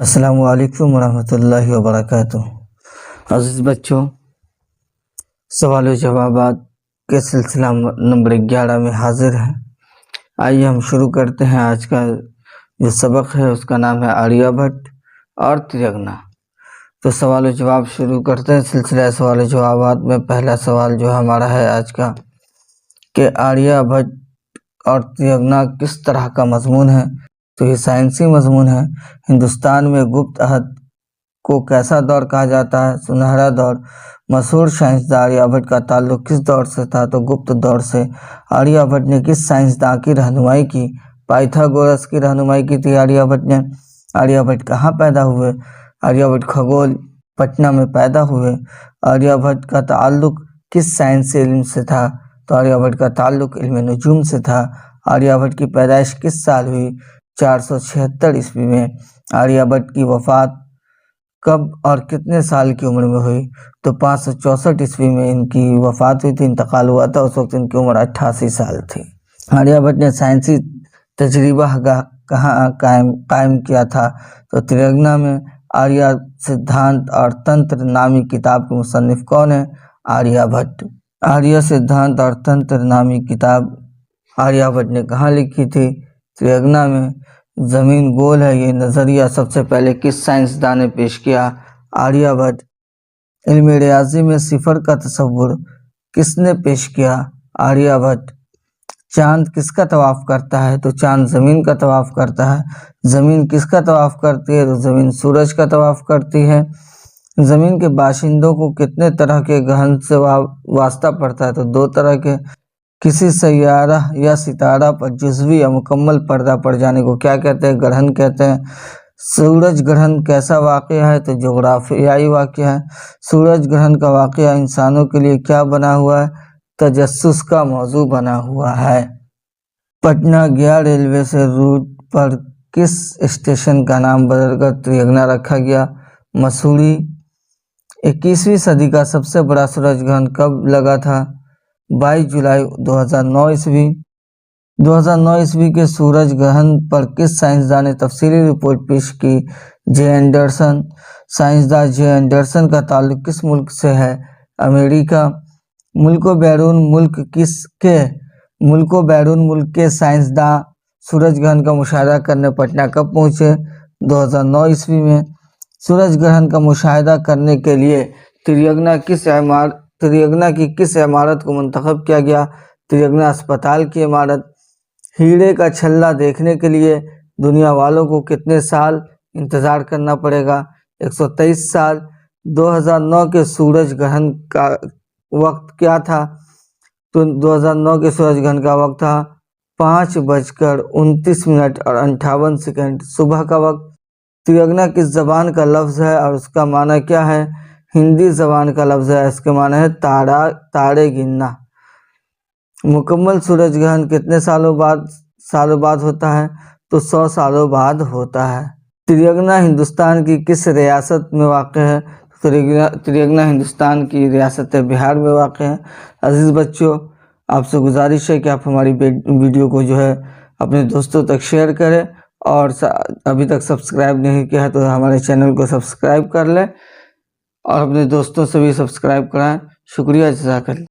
السلام علیکم ورحمۃ اللہ وبرکاتہ۔ عزیز بچوں، سوال و جوابات کے سلسلہ نمبر 11 میں حاضر ہیں۔ آئیے ہم شروع کرتے ہیں۔ آج کا جو سبق ہے اس کا نام ہے آریہ بھٹ اور تریگنا۔ تو سوال و جواب شروع کرتے ہیں۔ سلسلہ سوال و جوابات میں پہلا سوال جو ہمارا ہے آج کا کہ آریہ بھٹ اور تریگنا کس طرح کا مضمون ہے؟ تو یہ سائنسی مضمون ہے۔ ہندوستان میں گپت عہد کو کیسا دور کہا جاتا ہے؟ سنہرا دور۔ مشہور سائنسداں آریہ بھٹ کا تعلق کس دور سے تھا؟ تو گپت دور سے۔ آریہ بھٹ نے کس سائنسداں کی رہنمائی کی؟ پائتھاگورس کی رہنمائی کی تھی آریہ بھٹ نے۔ آریہ بھٹ کہاں پیدا ہوئے؟ آریہ بھٹ کھگول پٹنہ میں پیدا ہوئے۔ آریہ بھٹ کا تعلق کس سائنسی علم سے تھا؟ تو آریہ بھٹ کا تعلق علم نجوم سے تھا۔ آریہ بھٹ کی پیدائش کس سال ہوئی؟ 476 عیسوی میں۔ آریہ بھٹ کی وفات کب اور کتنے سال کی عمر میں ہوئی؟ تو 564 عیسوی میں ان کی وفات ہوئی تھی، انتقال ہوا تھا، اس وقت ان کی عمر 88 سال تھی۔ آریہ بھٹ نے سائنسی تجربہ گاہ کہاں قائم کیا تھا؟ تو تریگنا میں۔ آریہ سدھانت اور تنتر نامی کتاب کے مصنف کون ہیں؟ آریہ بھٹ۔ آریہ سدھانت اور تنتر نامی کتاب آریہ بھٹ نے کہاں لکھی تھی؟ تریگنا میں۔ زمین گول ہے یہ نظریہ سب سے پہلے کس سائنسداں نے پیش کیا؟ آریہ بھٹ۔ علم ریاضی میں صفر کا تصور کس نے پیش کیا؟ آریہ بھٹ۔ چاند کس کا طواف کرتا ہے؟ تو چاند زمین کا طواف کرتا ہے۔ زمین کس کا طواف کرتی ہے؟ تو زمین سورج کا طواف کرتی ہے۔ زمین کے باشندوں کو کتنے طرح کے گرہن سے واسطہ پڑتا ہے؟ تو 2 طرح کے۔ کسی سیارہ یا ستارہ پر جزوی یا مکمل پردہ پڑ جانے کو کیا کہتے ہیں؟ گرہن کہتے ہیں۔ سورج گرہن کیسا واقعہ ہے؟ تو جغرافیائی واقعہ ہے۔ سورج گرہن کا واقعہ انسانوں کے لیے کیا بنا ہوا ہے؟ تجسس کا موضوع بنا ہوا ہے۔ پٹنہ گیا ریلوے سے روٹ پر کس اسٹیشن کا نام بدل کر تریگنا رکھا گیا؟ مسوری۔ 21ویں صدی کا سب سے بڑا سورج گرہن کب لگا تھا؟ 22 جولائی 2009 عیسوی۔ 2009 عیسوی کے سورج گرہن پر کس سائنسداں نے تفصیلی رپورٹ پیش کی؟ جے اینڈرسن۔ سائنسداں جے اینڈرسن کا تعلق کس ملک سے ہے؟ امریکہ۔ ملک و بیرون ملک کے سائنسداں سورج گرہن کا مشاہدہ کرنے پٹنہ کب پہنچے؟ 2009 عیسوی میں۔ سورج گرہن کا مشاہدہ کرنے کے لیے تریگنا کی کس عمارت کو منتخب کیا گیا؟ تریگنا اسپتال کی عمارت۔ ہیرے کا چھلا دیکھنے کے لیے دنیا والوں کو کتنے سال انتظار کرنا پڑے گا؟ 123 سال۔ 2009 کے سورج گرہن کا وقت کیا تھا؟ تو 2009 کے سورج گرہن کا وقت تھا 5:29:58 صبح کا وقت۔ تریگنا کس زبان کا لفظ ہے اور اس کا معنی کیا ہے؟ ہندی زبان کا لفظ ہے، اس کے معنی ہے تارے گننا۔ مکمل سورج گرہن کتنے سالوں بعد ہوتا ہے؟ تو 100 سالوں بعد ہوتا ہے۔ تریگنا ہندوستان کی کس ریاست میں واقع ہے؟ تریگنا ہندوستان کی ریاست بہار میں واقع ہے۔ عزیز بچوں، آپ سے گزارش ہے کہ آپ ہماری ویڈیو کو جو ہے اپنے دوستوں تک شیئر کریں، اور ابھی تک سبسکرائب نہیں کیا ہے تو ہمارے چینل کو سبسکرائب کر لیں اور اپنے دوستوں سے بھی سبسکرائب کرائیں۔ شکریہ، جزاک اللہ۔